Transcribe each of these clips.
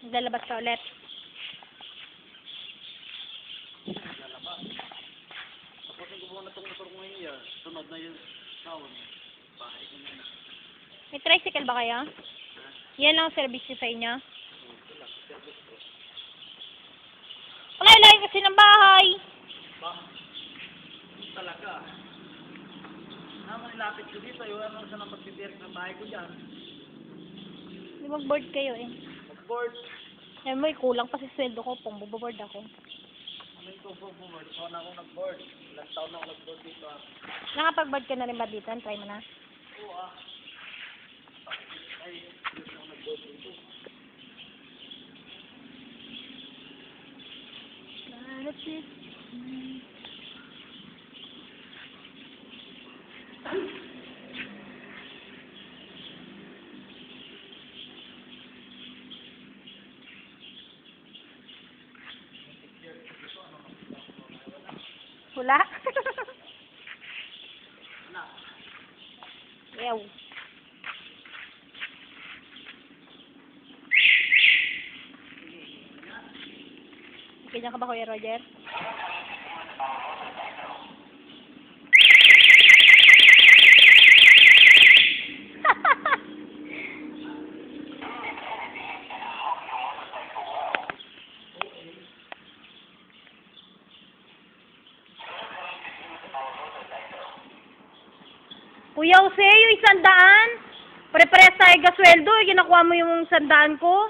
Lalabas ka ulit. Lalabas. Tapos yung gumawa na itong motor ko ngayon yan, sunod na yung sound. Bahay ko na. May tricycle ba kayo? Yan lang ang service niyo sa inyo? Palay-lay kasi ng bahay. Ba? Talaga. Naman nilapit ko dito, yung ano sa nang magpipirik ng bahay ko dyan. Di mag-board kayo eh. Mag-board. Eh, may kulang pa sa sweldo ko pong buboard ako. Ano yung board? So na ako nag-board. Ilang taon na ako nag-board dito ah. Nakapag-board ka na rin ba dito? Try mo na. Oo ah. Ay, dito ako nag-board dito. Wala? Ew. Ganyan ka ba, Kuya Roger? Kuya Jose, yung 100? Pare-pares tayo gasweldo, ginakuha mo yung 100 ko.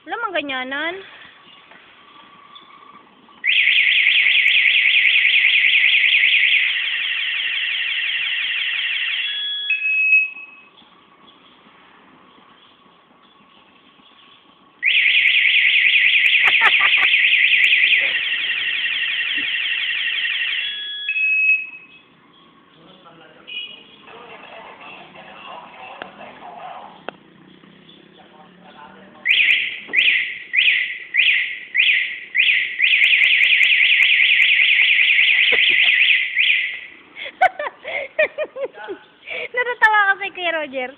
Wala mang ganyanan. Natatawa ka kay Kuya Roger.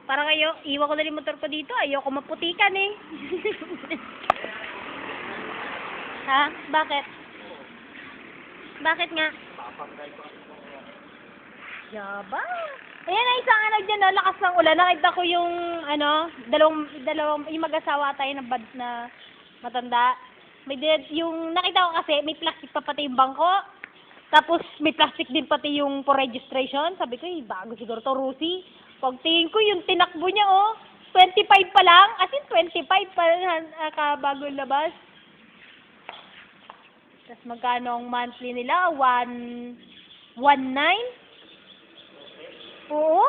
Para kayo, iwan ko na rin motor ko dito. Ayoko maputikan eh. Ha? Bakit? Bakit nga? Yaba. Ayan na isang ano dyan, no? Lakas ng ulan. Nakita ko yung, ano, dalawang, yung mag-asawa tayo na bad na matanda. Yung nakita ko kasi, may plastic pa pati yung bangko. Tapos, may plastic din pati yung for registration. Sabi ko, bago siguro to, Rusi. Pagtingin ko, yung tinakbo niya, 25 pa lang. As in, 25 pa bago labas. Tapos, magkano ang monthly nila? 1.9? Oo.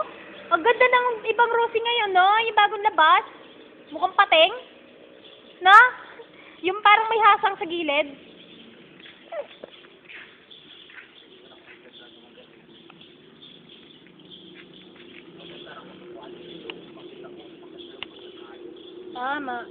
Ang ganda ng ibang Rusi ngayon, no? Yung bagong labas. Mukhang pating. No? Yung parang may hasang sa gilid. Tama.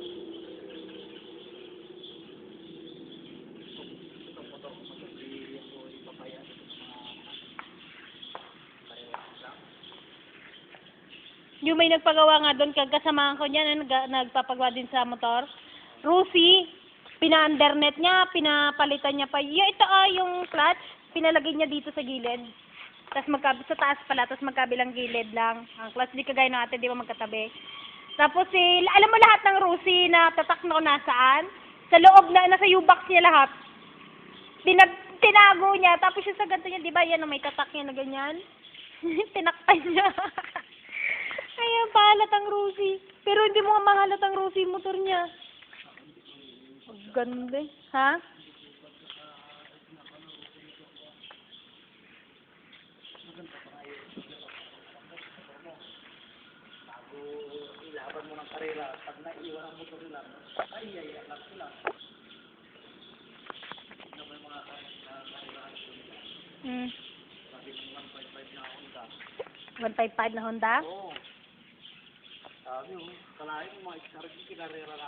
Yung may nagpagawa nga doon, kasamahan ko niya, nagpapagawa din sa motor. Rusi, pina-undernet niya, pinapalitan niya pa. Ito yung clutch, pinalagay niya dito sa gilid. Tapos sa taas pala, tapos magkabilang gilid lang. Ang clutch, di kagaya ng atin, di ba magkatabi. Tapos alam mo lahat ng Rusi na tatak na kung nasaan? Sa loob na, nasa U-box niya lahat. Tinago niya, tapos yung sa ganito niya, di ba yan, may tatak niya na ganyan? Tinakpan niya. Ayan, pahalatang Rusi. Pero hindi mo mahalatang Rusi yung motor niya. Ang ganda. Ha? Ilaban mo ng karera, pag naiiwan ang motor nila, ay, lang sila. Tignan mo yung mga karera nila. Sabi mo 1.5 na Honda. 155 na Honda? Oo. Sabi mo, kalahin mo mga iskarag yung karera na